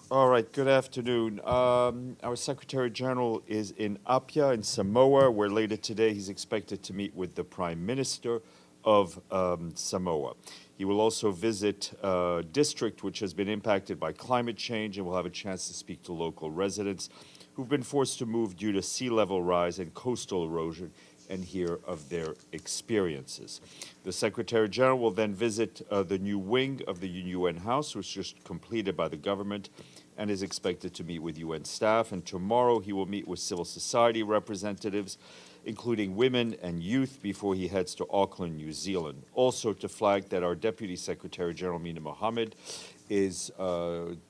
All right, good afternoon. Our Secretary General is in Apia in Samoa, where later today he's expected to meet with the Prime Minister of Samoa. He will also visit a district which has been impacted by climate change and will have a chance to speak to local residents who've been forced to move due to sea level rise and coastal erosion and hear of their experiences. The Secretary General will then visit the new wing of the UN House, which was just completed by the government, and is expected to meet with UN staff. And tomorrow he will meet with civil society representatives, including women and youth, before he heads to Auckland, New Zealand. Also to flag that our Deputy Secretary General Mina Mohammed is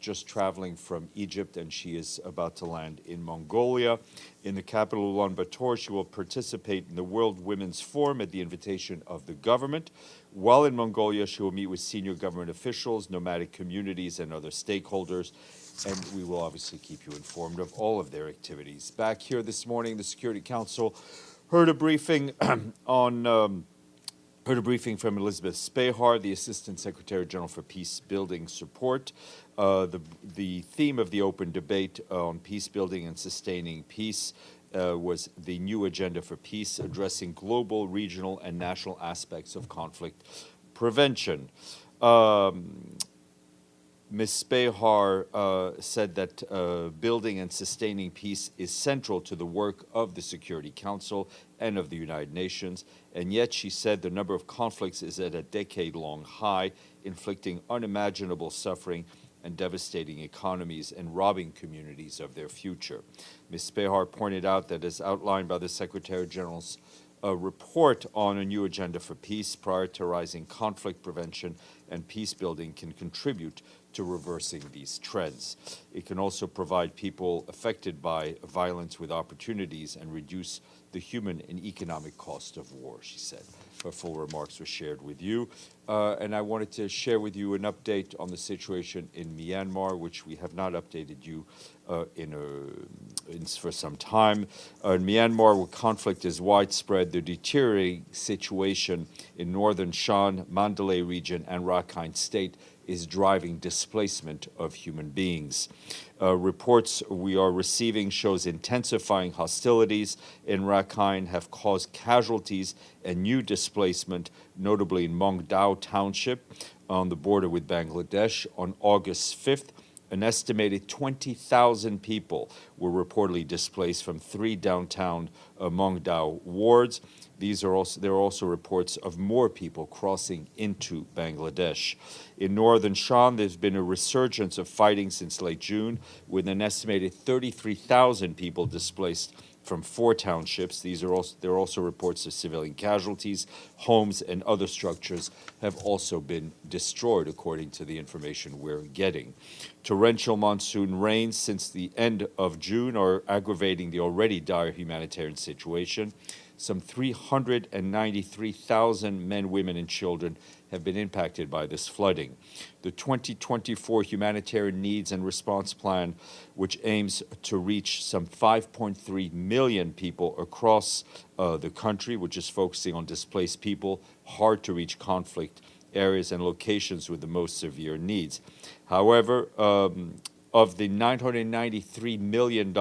just traveling from Egypt, and she is about to land in Mongolia. In the capital, Ulaanbaatar, she will participate in the World Women's Forum at the invitation of the government. While in Mongolia, she will meet with senior government officials, nomadic communities, and other stakeholders. And we will obviously keep you informed of all of their activities. Back here this morning, the Security Council heard a briefing from Elizabeth Spehar, the Assistant Secretary General for Peace Building Support. The theme of the open debate on peace building and sustaining peace was the new agenda for peace, addressing global, regional, and national aspects of conflict prevention. Ms. Spehar said that building and sustaining peace is central to the work of the Security Council and of the United Nations, and yet she said the number of conflicts is at a decade-long high, inflicting unimaginable suffering and devastating economies and robbing communities of their future. Ms. Spehar pointed out that, as outlined by the Secretary General's report on a new agenda for peace, prioritizing conflict prevention and peace building can contribute to reversing these trends. It can also provide people affected by violence with opportunities and reduce the human and economic cost of war, she said. Her full remarks were shared with you. And I wanted to share with you an update on the situation in Myanmar, which we have not updated you for some time. In Myanmar, where conflict is widespread, the deteriorating situation in northern Shan, Mandalay region, and Rakhine State is driving displacement of human beings. Reports we are receiving shows intensifying hostilities in Rakhine have caused casualties and new displacement, notably in Mong Dao Township on the border with Bangladesh. On August 5th, an estimated 20,000 people were reportedly displaced from 3 downtown Mong Dao wards. There are also reports of more people crossing into Bangladesh. In northern Shan, there's been a resurgence of fighting since late June, with an estimated 33,000 people displaced from 4 townships. There are also reports of civilian casualties. Homes and other structures have also been destroyed, according to the information we're getting. Torrential monsoon rains since the end of June are aggravating the already dire humanitarian situation. Some 393,000 men, women, and children have been impacted by this flooding. The 2024 Humanitarian Needs and Response Plan, which aims to reach some 5.3 million people across the country, which is focusing on displaced people, hard-to-reach conflict areas, and locations with the most severe needs. However, of the $993 million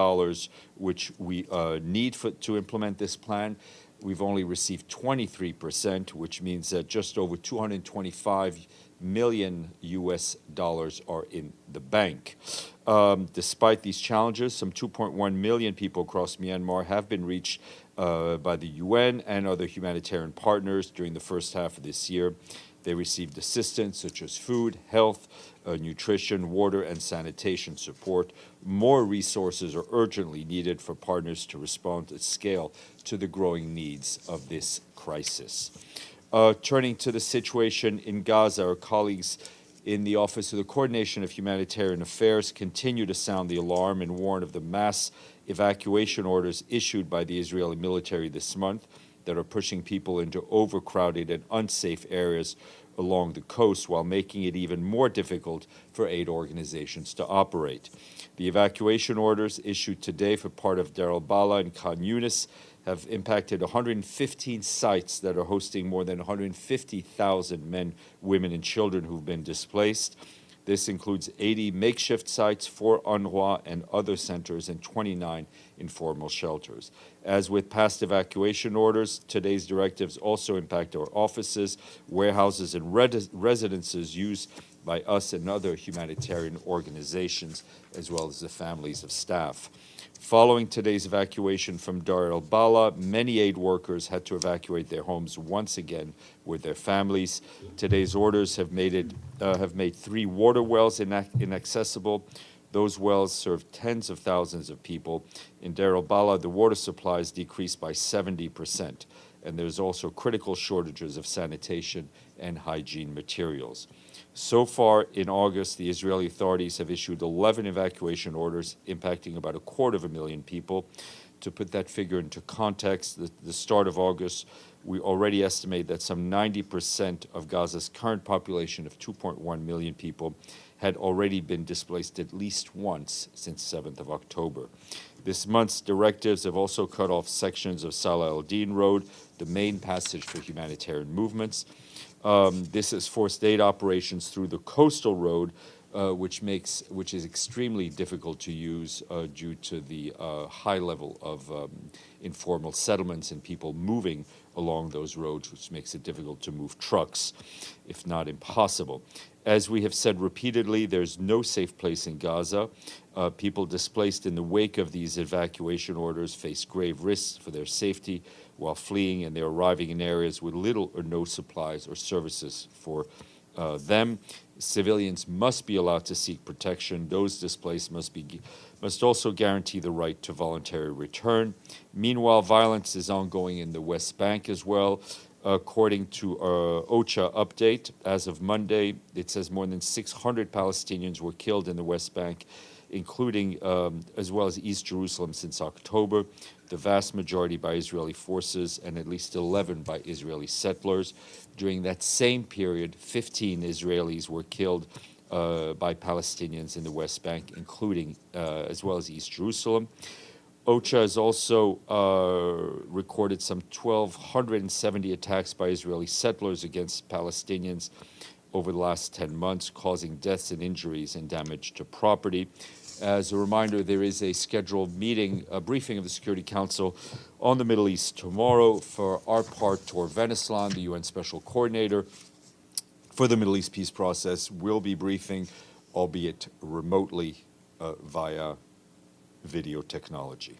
which we need to implement this plan, we've only received 23%, which means that just over $225 million US dollars are in the bank. Despite these challenges, some 2.1 million people across Myanmar have been reached by the UN and other humanitarian partners during the first half of this year. They received assistance such as food, health, nutrition, water, and sanitation support. More resources are urgently needed for partners to respond at scale to the growing needs of this crisis. Turning to the situation in Gaza, our colleagues in the Office of the Coordination of Humanitarian Affairs continue to sound the alarm and warn of the mass evacuation orders issued by the Israeli military this month that are pushing people into overcrowded and unsafe areas along the coast, while making it even more difficult for aid organizations to operate. The evacuation orders issued today for part of Deir al-Balah and Khan Yunis have impacted 115 sites that are hosting more than 150,000 men, women, and children who've been displaced. This includes 80 makeshift sites, 4 UNRWA and other centers, and 29 informal shelters. As with past evacuation orders, today's directives also impact our offices, warehouses, and residences used by us and other humanitarian organizations, as well as the families of staff. Following today's evacuation from Dar el-Bala, many aid workers had to evacuate their homes once again with their families. Today's orders have made 3 water wells inaccessible. Those wells serve tens of thousands of people. In Dar el-Bala, the water supplies decreased by 70%, and there's also critical shortages of sanitation and hygiene materials. So far in August, the Israeli authorities have issued 11 evacuation orders impacting about 250,000 people. To put that figure into context, the start of August, we already estimate that some 90% of Gaza's current population of 2.1 million people had already been displaced at least once since 7th of October. This month's directives have also cut off sections of Salah al-Din Road, the main passage for humanitarian movements. This has forced aid operations through the coastal road, which is extremely difficult to use due to the high level of informal settlements and people moving along those roads, which makes it difficult to move trucks, if not impossible. As we have said repeatedly, there's no safe place in Gaza. People displaced in the wake of these evacuation orders face grave risks for their safety while fleeing, and they're arriving in areas with little or no supplies or services for them. Civilians must be allowed to seek protection. Those displaced must also guarantee the right to voluntary return. Meanwhile, violence is ongoing in the West Bank as well. According to OCHA update, as of Monday, it says more than 600 Palestinians were killed in the West Bank, including as well as East Jerusalem since October, the vast majority by Israeli forces and at least 11 by Israeli settlers. During that same period, 15 Israelis were killed by Palestinians in the West Bank, including as well as East Jerusalem. OCHA has also recorded some 1,270 attacks by Israeli settlers against Palestinians over the last 10 months, causing deaths and injuries and damage to property. As a reminder, there is a scheduled meeting, a briefing of the Security Council on the Middle East tomorrow. For our part, Tor Venislan, the UN Special Coordinator for the Middle East peace process, will be briefing, albeit remotely via video technology.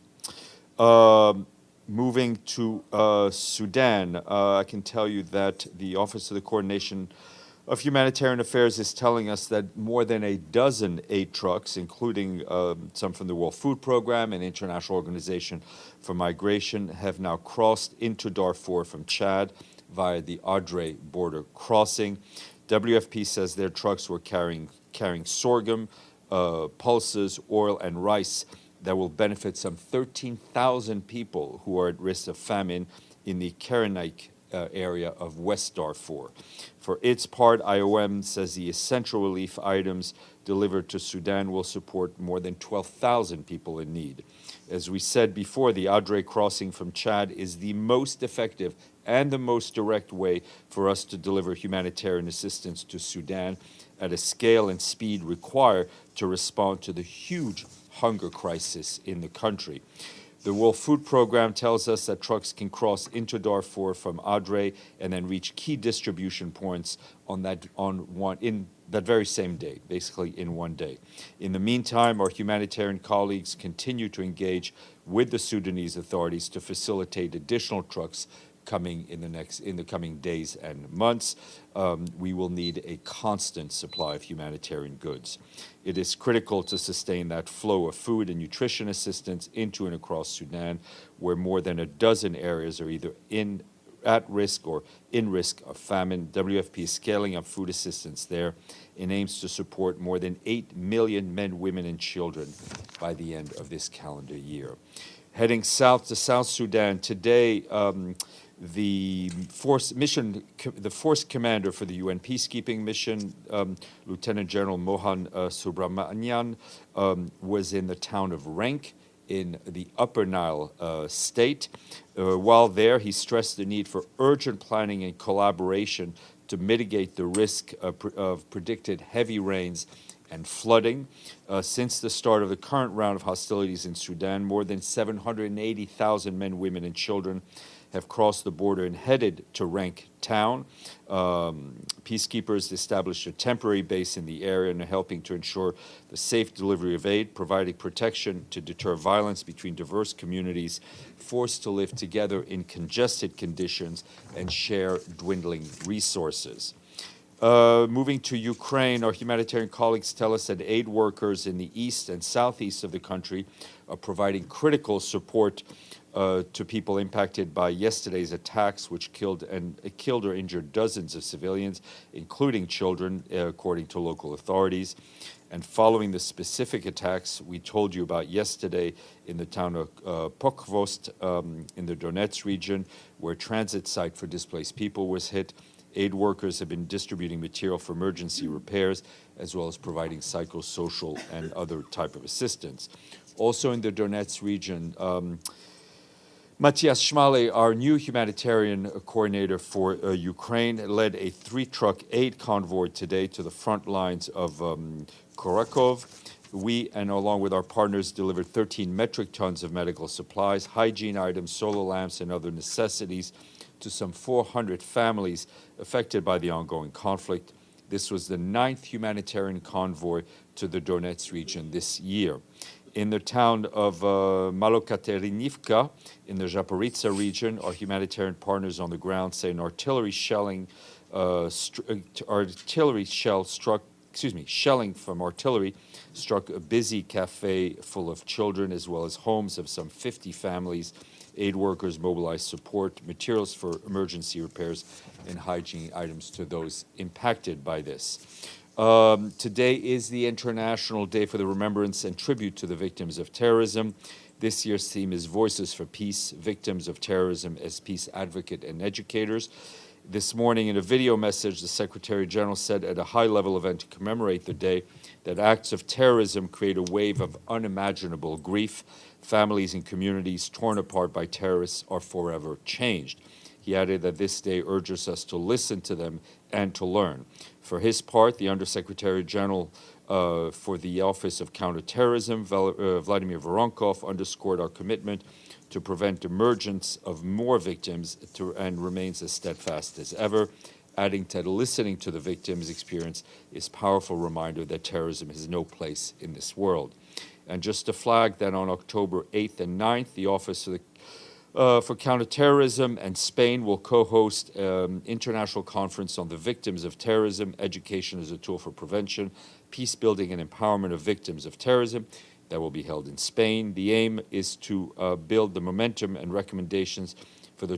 Moving to Sudan, I can tell you that the Office of the Coordination of Humanitarian Affairs is telling us that more than a dozen aid trucks, including some from the World Food Program and International Organization for Migration, have now crossed into Darfur from Chad via the Adre border crossing. WFP says their trucks were carrying sorghum, pulses, oil, and rice that will benefit some 13,000 people who are at risk of famine in the Kerenaik area of West Darfur. For its part, IOM says the essential relief items delivered to Sudan will support more than 12,000 people in need. As we said before, the Adre crossing from Chad is the most effective and the most direct way for us to deliver humanitarian assistance to Sudan at a scale and speed required to respond to the huge hunger crisis in the country. The World Food Program tells us that trucks can cross into Darfur from Adre and then reach key distribution points in that very same day, basically in one day. In the meantime, our humanitarian colleagues continue to engage with the Sudanese authorities to facilitate additional trucks coming in the coming days and months. We will need a constant supply of humanitarian goods. It is critical to sustain that flow of food and nutrition assistance into and across Sudan, where more than a dozen areas are either at risk or in risk of famine. WFP is scaling up food assistance there and aims to support more than 8 million men, women, and children by the end of this calendar year. Heading south to South Sudan today, the force commander for the UN peacekeeping mission, Lieutenant General Mohan Subramanian, was in the town of Renk in the Upper Nile state. While there, he stressed the need for urgent planning and collaboration to mitigate the risk of predicted heavy rains and flooding. Since the start of the current round of hostilities in Sudan, more than 780,000 men, women, and children have crossed the border and headed to Rank town. Peacekeepers established a temporary base in the area and are helping to ensure the safe delivery of aid, providing protection to deter violence between diverse communities forced to live together in congested conditions and share dwindling resources. Moving to Ukraine, our humanitarian colleagues tell us that aid workers in the east and southeast of the country are providing critical support to people impacted by yesterday's attacks, which killed or injured dozens of civilians, including children, according to local authorities. And following the specific attacks we told you about yesterday in the town of Pokrovsk in the Donetsk region, where a transit site for displaced people was hit, aid workers have been distributing material for emergency repairs, as well as providing psychosocial and other type of assistance. Also in the Donetsk region, Matthias Schmale, our new humanitarian coordinator for Ukraine, led a 3-truck aid convoy today to the front lines of Kharkov. We, and along with our partners, delivered 13 metric tons of medical supplies, hygiene items, solar lamps, and other necessities to some 400 families affected by the ongoing conflict. This was the 9th humanitarian convoy to the Donetsk region this year. In the town of Malokaterinivka, in the Zaporizhzhia region, our humanitarian partners on the ground say an shelling from artillery struck a busy cafe full of children, as well as homes of some 50 families. Aid workers mobilized support materials for emergency repairs and hygiene items to those impacted by this. Today is the International Day for the Remembrance and Tribute to the Victims of Terrorism. This year's theme is Voices for Peace, Victims of Terrorism as Peace Advocate and Educators. This morning in a video message, the Secretary General said at a high-level event to commemorate the day that acts of terrorism create a wave of unimaginable grief. Families and communities torn apart by terrorists are forever changed. He added that this day urges us to listen to them and to learn. For his part, the Undersecretary General for the Office of Counterterrorism, Vladimir Voronkov, underscored our commitment to prevent emergence of more victims and remains as steadfast as ever, adding that listening to the victims' experience is a powerful reminder that terrorism has no place in this world. And just to flag that on October 8th and 9th, the Office for Counterterrorism and Spain will co-host an international conference on the victims of terrorism, education as a tool for prevention, peace building and empowerment of victims of terrorism. That will be held in Spain. The aim is to build the momentum and recommendations for the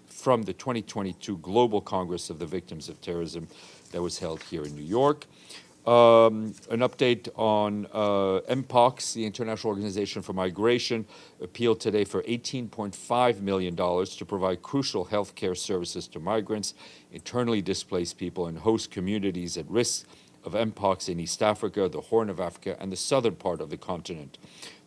from the 2022 Global Congress of the Victims of Terrorism that was held here in New York. An update on Mpox, the International Organization for Migration, appealed today for $18.5 million to provide crucial health care services to migrants, internally displaced people, and host communities at risk of Mpox in East Africa, the Horn of Africa, and the southern part of the continent.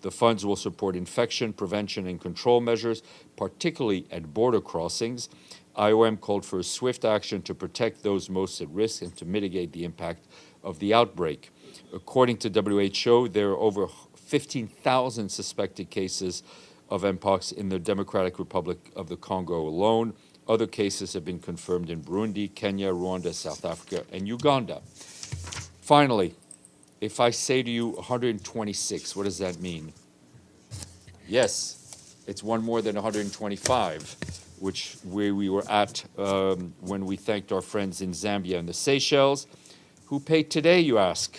The funds will support infection prevention and control measures, particularly at border crossings. IOM called for swift action to protect those most at risk and to mitigate the impact of the outbreak. According to WHO, there are over 15,000 suspected cases of Mpox in the Democratic Republic of the Congo alone. Other cases have been confirmed in Burundi, Kenya, Rwanda, South Africa, and Uganda. Finally, if I say to you 126, what does that mean? Yes, it's one more than 125, which we were at when we thanked our friends in Zambia and the Seychelles. Who paid today, you ask?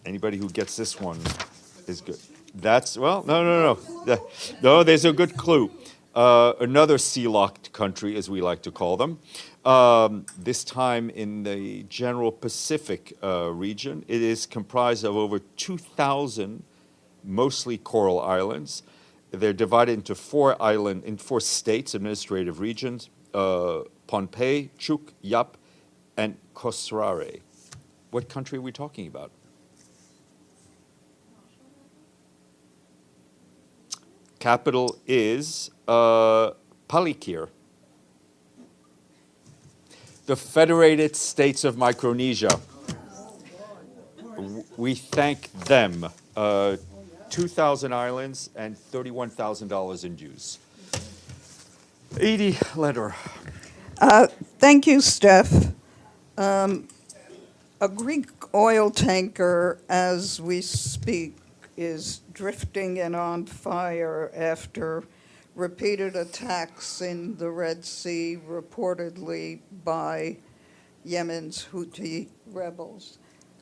Anybody who gets this one is good. That's, well, no. No, there's a good clue. Another sea-locked country, as we like to call them, this time in the general Pacific region. It is comprised of over 2,000 mostly coral islands. They're divided into four states, administrative regions, Pohnpei, Chuuk, Yap, and Kosrae. What country are we talking about? Capital is Palikir. the Federated States of Micronesia. We thank them. 2,000 islands and $31,000 in dues. 80 letter. Thank you, Steph. A Greek oil tanker, as we speak, is drifting and on fire after repeated attacks in the Red Sea, reportedly by Yemen's Houthi rebels.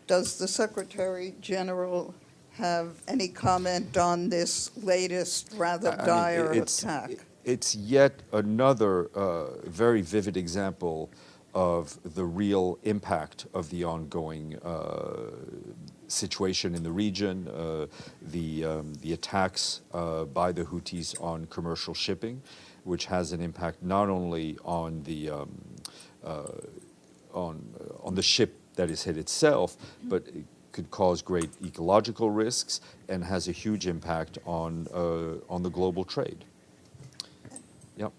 Does the Secretary General have any comment on this latest rather dire attack? It's yet another very vivid example of the real impact of the ongoing situation in the region, the attacks by the Houthis on commercial shipping, which has an impact not only on the ship that is hit itself, but it could cause great ecological risks and has a huge impact on the global trade. Yep.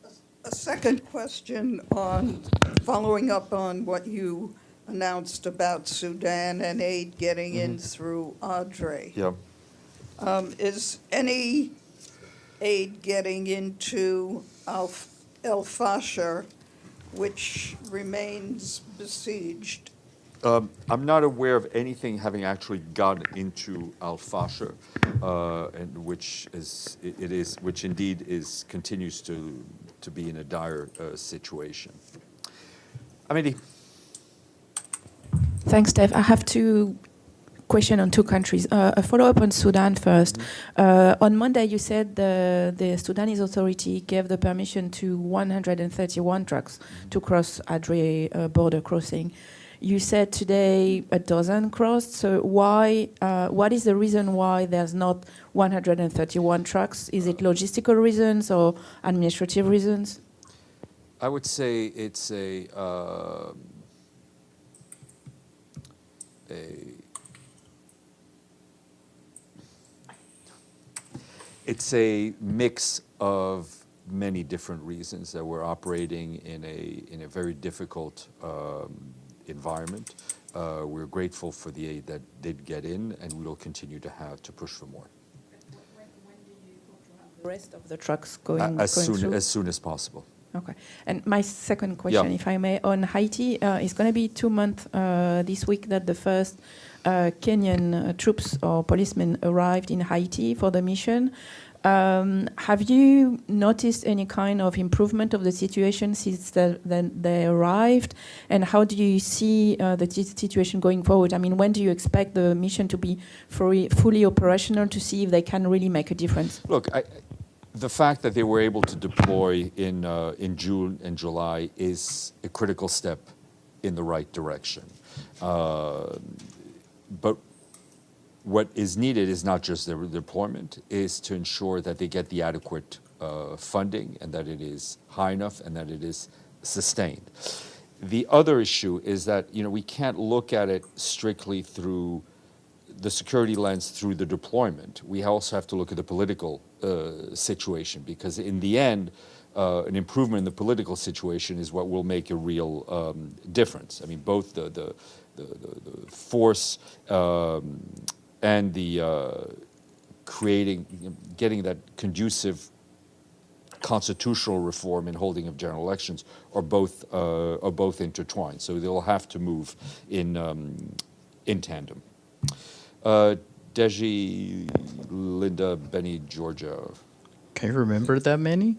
A second question on following up on what you announced about Sudan and aid getting in through Adre. Yeah. Is any aid getting into El Fasher, which remains besieged? I'm not aware of anything having actually got into Al Fasher, and which indeed continues to be in a dire situation. Amity. Thanks, Steph. I have two questions on two countries. A follow-up on Sudan first. On Monday, you said the Sudanese authority gave the permission to 131 trucks to cross Adre border crossing. You said today a dozen crossed. So why? What is the reason why there's not 131 trucks? Is it logistical reasons or administrative reasons? I would say it's it's a mix of many different reasons that we're operating in a very difficult environment. We're grateful for the aid that did get in, and we will continue to push for more. When do you hope to have the rest of the trucks going as through? soon as possible. Okay. And my second question, if I may, on Haiti, it's going to be 2 months this week that the first Kenyan troops or policemen arrived in Haiti for the mission. Have you noticed any kind of improvement of the situation since they arrived? And how do you see the situation going forward? I mean, when do you expect the mission to be fully operational to see if they can really make a difference? Look, the fact that they were able to deploy in June and July is a critical step in the right direction. But what is needed is not just their deployment, is to ensure that they get the adequate funding and that it is high enough and that it is sustained. The other issue is that we can't look at it strictly through the security lens through the deployment. We also have to look at the political situation, because in the end, an improvement in the political situation is what will make a real difference. I mean, both the force and the getting that conducive constitutional reform and holding of general elections are both intertwined. So they'll have to move in tandem. Deji, Linda, Benny, Georgia. Can you remember that many?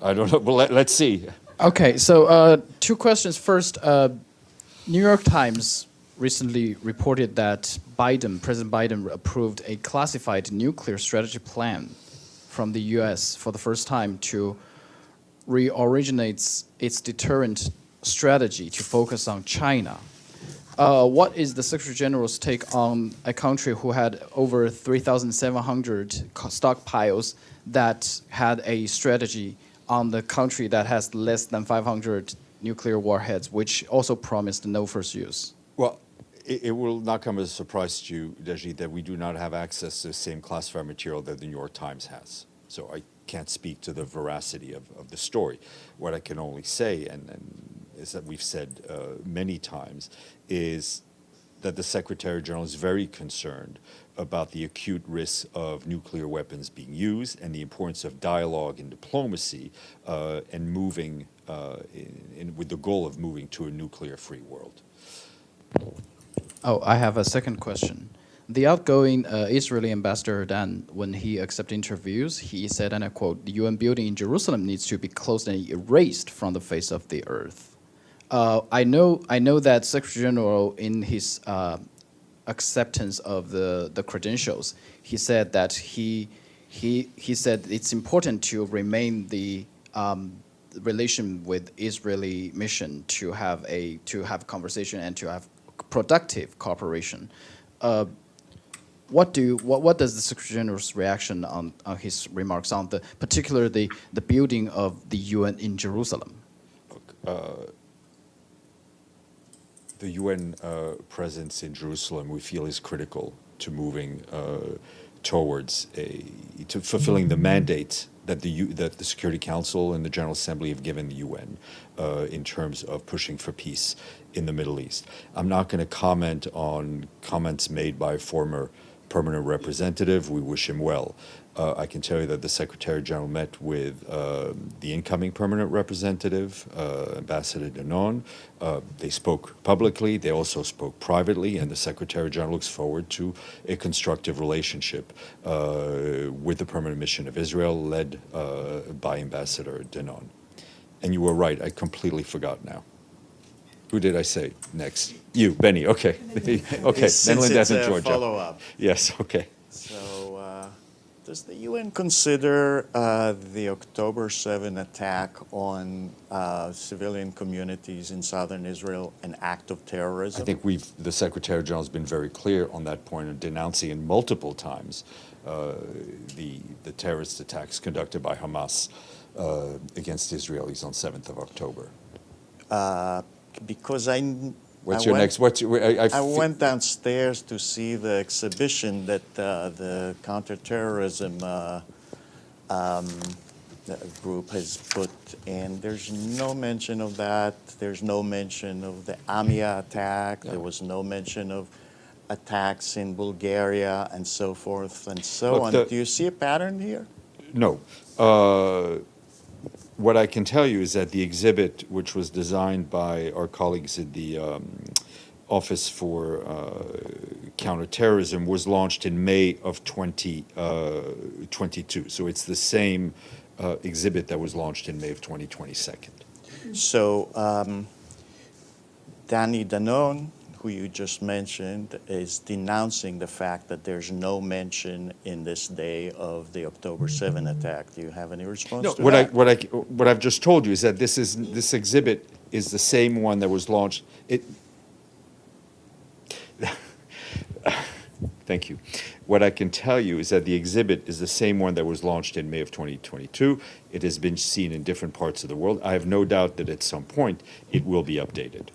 I don't know. Well, let's see. Okay, so two questions. First, New York Times recently reported that President Biden approved a classified nuclear strategy plan from the U.S. for the first time to reoriginate its deterrent strategy to focus on China. What is the Secretary General's take on a country who had over 3,700 stockpiles that had a strategy on the country that has less than 500 nuclear warheads, which also promised no first use? Well, it will not come as a surprise to you, Deji, that we do not have access to the same classified material that the New York Times has. So I can't speak to the veracity of the story. What I can only say, and is that we've said many times, is that the Secretary General is very concerned about the acute risk of nuclear weapons being used and the importance of dialogue and diplomacy and moving with the goal of moving to a nuclear-free world. Oh, I have a second question. The outgoing Israeli ambassador Dan, when he accepted interviews, he said, and I quote, "The UN building in Jerusalem needs to be closed and erased from the face of the earth." I know that Secretary General, in his acceptance of the credentials, he said that he said it's important to remain the relation with Israeli mission to have conversation and to have productive cooperation. What does the Secretary General's reaction on his remarks on particularly the building of the UN in Jerusalem? The UN presence in Jerusalem, we feel, is critical to moving towards to fulfilling the mandate that the Security Council and the General Assembly have given the UN in terms of pushing for peace in the Middle East. I'm not going to comment on comments made by a former permanent representative. We wish him well. I can tell you that the Secretary General met with the incoming permanent representative, Ambassador Danon. They spoke publicly. They also spoke privately, and the Secretary General looks forward to a constructive relationship with the permanent mission of Israel, led by Ambassador Danon. And you were right. I completely forgot now. Who did I say next? You, Benny. Okay. Okay. Then Linda and Georgia. Follow-up. Yes. Okay. So, does the UN consider the October 7 attack on civilian communities in southern Israel an act of terrorism? I think the Secretary General has been very clear on that point of denouncing it multiple times the terrorist attacks conducted by Hamas against Israelis on 7th of October. Because What's your next? I went downstairs to see the exhibition that the counterterrorism group has put in. There's no mention of that. There's no mention of the Apia attack. Yeah. There was no mention of attacks in Bulgaria and so forth and so on. Do you see a pattern here? No. What I can tell you is that the exhibit, which was designed by our colleagues in the Office for Counterterrorism, was launched in May of 2022. So it's the same exhibit that was launched in May of 2022. So Danny Danon, who you just mentioned, is denouncing the fact that there's no mention in this day of the October 7 attack. Do you have any response to that? What I've just told you is that this exhibit is the same one that was launched. Thank you. What I can tell you is that the exhibit is the same one that was launched in May of 2022. It has been seen in different parts of the world. I have no doubt that at some point it will be updated.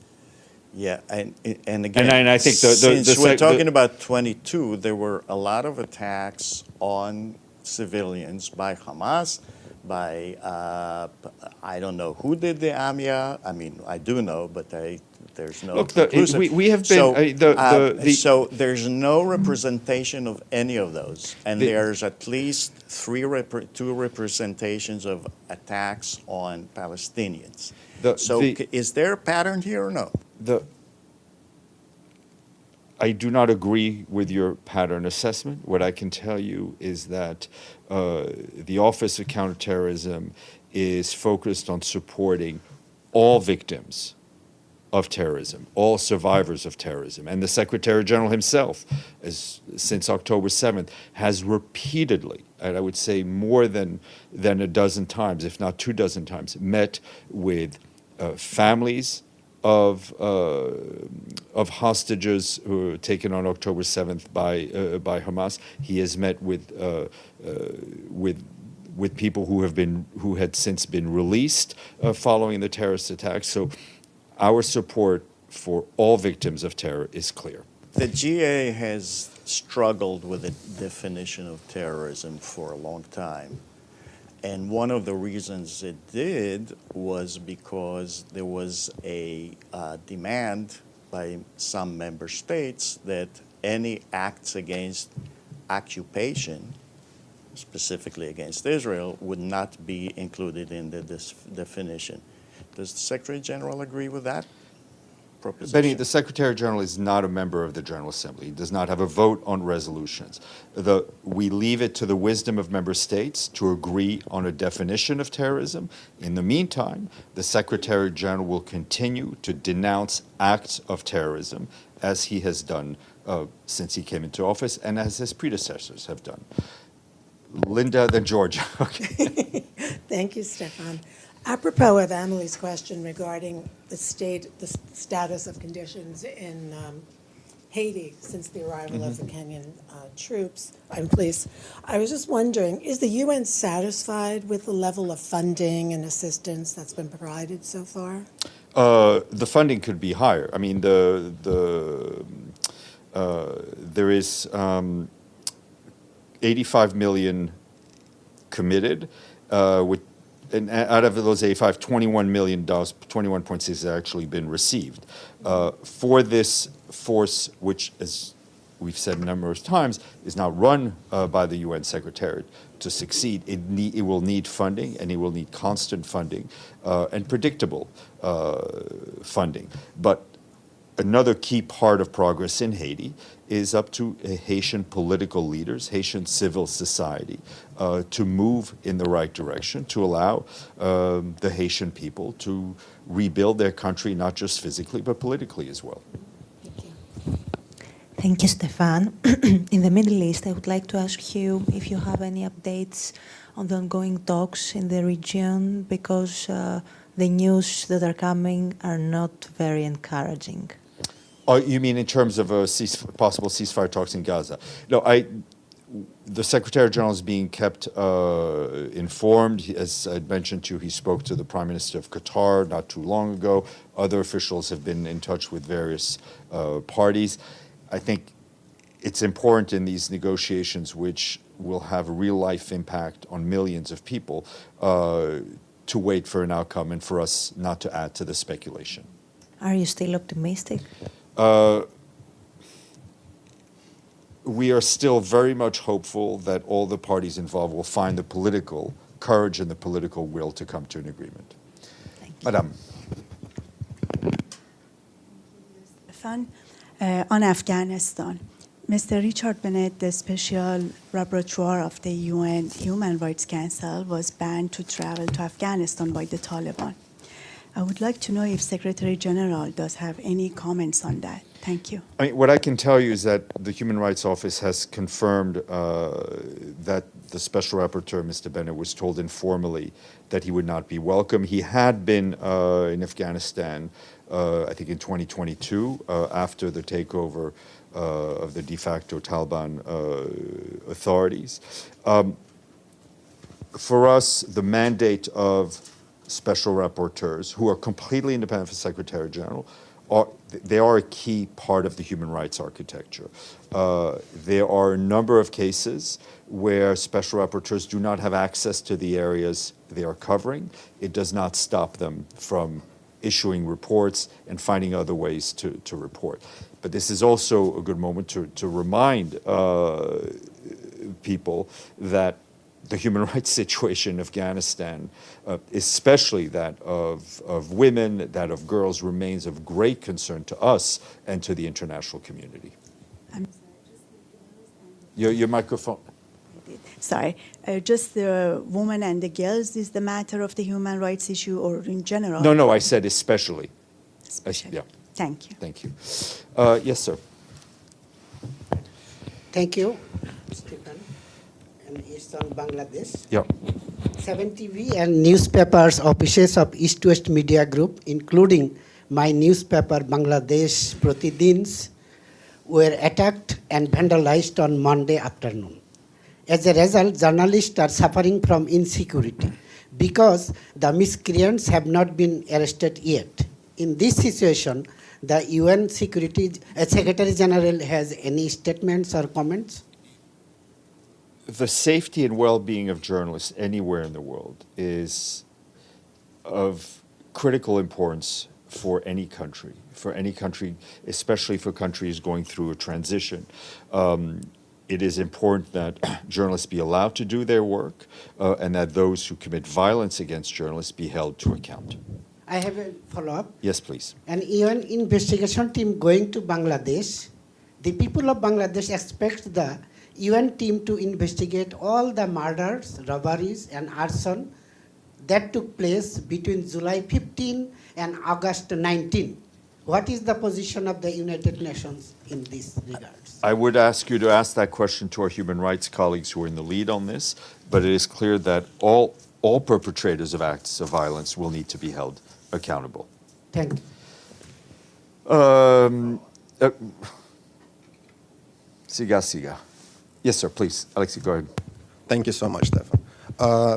Yeah, and again, and I think since we're talking about 22, there were a lot of attacks on civilians by Hamas, by, I don't know who did the Apia. I mean, I do know, but there's no conclusive. We have been, so there's no representation of any of those, and there's at least two representations of attacks on Palestinians. Is there a pattern here or no? I do not agree with your pattern assessment. What I can tell you is that the Office of Counterterrorism is focused on supporting all victims of terrorism, all survivors of terrorism. And the Secretary General himself, since October 7th, has repeatedly, and I would say more than a dozen times, if not 24 times, met with families of hostages who were taken on October 7th by Hamas. He has met with people who had since been released following the terrorist attacks. So our support for all victims of terror is clear. The GA has struggled with the definition of terrorism for a long time. And one of the reasons it did was because there was a demand by some member states that any acts against occupation, specifically against Israel, would not be included in the definition. Does the Secretary General agree with that proposition? Benny, the Secretary General is not a member of the General Assembly. He does not have a vote on resolutions. We leave it to the wisdom of member states to agree on a definition of terrorism. In the meantime, the Secretary General will continue to denounce acts of terrorism as he has done since he came into office and as his predecessors have done. Linda, then Georgia. Okay. Thank you, Stéphane. Apropos of Emily's question regarding the status of conditions in Haiti since the arrival of the Kenyan troops and police, I was just wondering, is the UN satisfied with the level of funding and assistance that's been provided so far? The funding could be higher. I mean, there is 85 million committed, and out of those 85, $21 million, 21.6 has actually been received. For this force, which, as we've said a number of times, is now run by the UN Secretariat, to succeed, it will need funding, and it will need constant funding and predictable funding. But another key part of progress in Haiti is up to Haitian political leaders, Haitian civil society, to move in the right direction, to allow the Haitian people to rebuild their country, not just physically, but politically as well. Thank you. Thank you, Stéphane. In the Middle East, I would like to ask you if you have any updates on the ongoing talks in the region, because the news that are coming are not very encouraging. You mean in terms of possible ceasefire talks in Gaza? No, the Secretary General is being kept informed. As I mentioned to you, he spoke to the Prime Minister of Qatar not too long ago. Other officials have been in touch with various parties. I think it's important in these negotiations, which will have a real-life impact on millions of people, to wait for an outcome and for us not to add to the speculation. Are you still optimistic? We are still very much hopeful that all the parties involved will find the political courage and the political will to come to an agreement. Thank you. Madame. Stéphane, on Afghanistan, Mr. Richard Bennett, the Special Rapporteur of the UN Human Rights Council, was banned to travel to Afghanistan by the Taliban. I would like to know if Secretary General does have any comments on that. Thank you. I mean, what I can tell you is that the Human Rights Office has confirmed that the Special Rapporteur, Mr. Bennett, was told informally that he would not be welcome. He had been in Afghanistan, I think in 2022, after the takeover of the de facto Taliban authorities. For us, the mandate of special rapporteurs, who are completely independent of the Secretary General, they are a key part of the human rights architecture. There are a number of cases where special rapporteurs do not have access to the areas they are covering. It does not stop them from issuing reports and finding other ways to report. But this is also a good moment to remind people that the human rights situation in Afghanistan, especially that of women, that of girls, remains of great concern to us and to the international community. I'm Your microphone. sorry, just the women and the girls is the matter of the human rights issue, or in general? No, I said especially. Especially. Yeah. Thank you. Thank you. Yes, sir. Thank you, Stephen. In Eastern Bangladesh, Yeah. 70 and newspapers offices of East-West Media Group, including my newspaper Bangladesh Pratidins, were attacked and vandalized on Monday afternoon. As a result, journalists are suffering from insecurity because the miscreants have not been arrested yet. In this situation, the UN Secretary General has any statements or comments? the safety and well-being of journalists anywhere in the world is of critical importance for any country, especially for countries going through a transition. It is important that journalists be allowed to do their work and that those who commit violence against journalists be held to account. I have a follow-up. Yes, please. An UN investigation team going to Bangladesh. The people of Bangladesh expect the UN team to investigate all the murders, robberies, and arson that took place between July 15 and August 19. What is the position of the United Nations in this regards? I would ask you to ask that question to our human rights colleagues who are in the lead on this, but it is clear that all perpetrators of acts of violence will need to be held accountable. Thank you. Siga. Yes, sir, please. Alexei, go ahead. Thank you so much, Stéphane.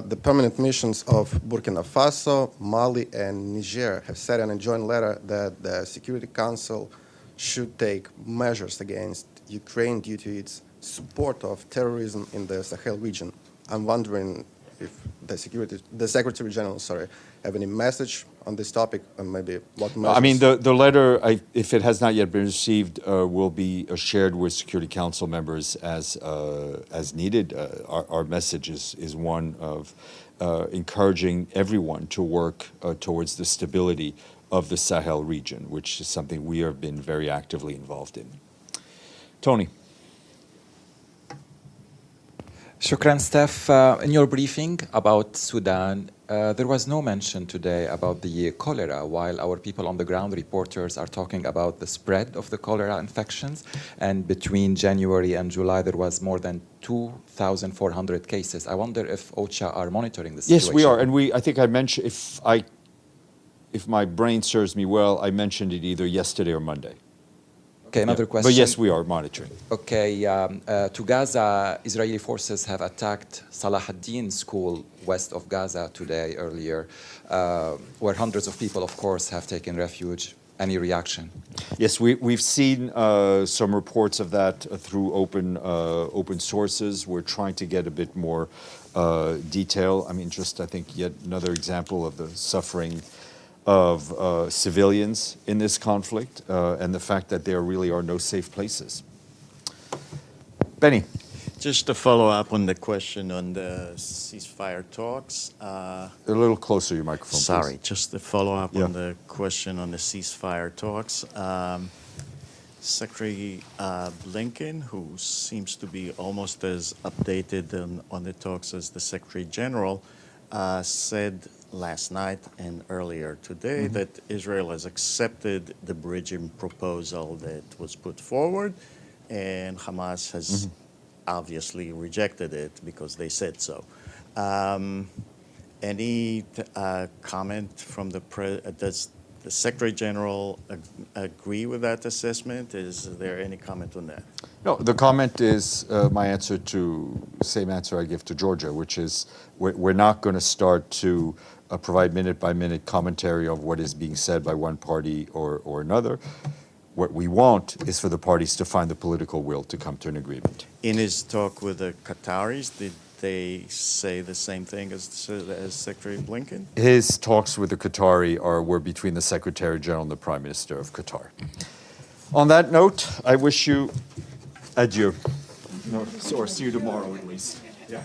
The permanent missions of Burkina Faso, Mali, and Niger have said in a joint letter that the Security Council should take measures against Ukraine due to its support of terrorism in the Sahel region. I'm wondering if the Secretary General, have any message on this topic, and maybe what measures? I mean, the letter, if it has not yet been received, will be shared with Security Council members as needed. Our message is one of encouraging everyone to work towards the stability of the Sahel region, which is something we have been very actively involved in. Tony. Shukran, Steph. In your briefing about Sudan, there was no mention today about the cholera, while our people on the ground, reporters, are talking about the spread of the cholera infections. And between January and July, there was more than 2,400 cases. I wonder if OCHA are monitoring the situation. Yes, we are. And I think I mentioned, if my brain serves me well, I mentioned it either yesterday or Monday. Okay, another question. But yes, we are monitoring. Okay, to Gaza, Israeli forces have attacked Salah ad-Din school west of Gaza today, earlier, where hundreds of people, of course, have taken refuge. Any reaction? Yes, we've seen some reports of that through open sources. We're trying to get a bit more detail. I mean, I think yet another example of the suffering of civilians in this conflict and the fact that there really are no safe places. Benny. Just to follow up on the question on the ceasefire talks. A little closer your microphone, Sorry, please. just to follow up on the question on the ceasefire talks. Secretary Blinken, who seems to be almost as updated on the talks as the Secretary General, said last night and earlier today that Israel has accepted the bridging proposal that was put forward, and Hamas has obviously rejected it because they said so. Any comment from does the Secretary General agree with that assessment? Is there any comment on that? No, the comment is my answer same answer I give to Georgia, which is we're not going to start to provide minute-by-minute commentary of what is being said by one party or another. What we want is for the parties to find the political will to come to an agreement. In his talk with the Qataris, did they say the same thing as Secretary Blinken? His talks with the Qatari were between the Secretary General and the Prime Minister of Qatar. On that note, I wish you adieu. Or see you tomorrow at least. Yeah.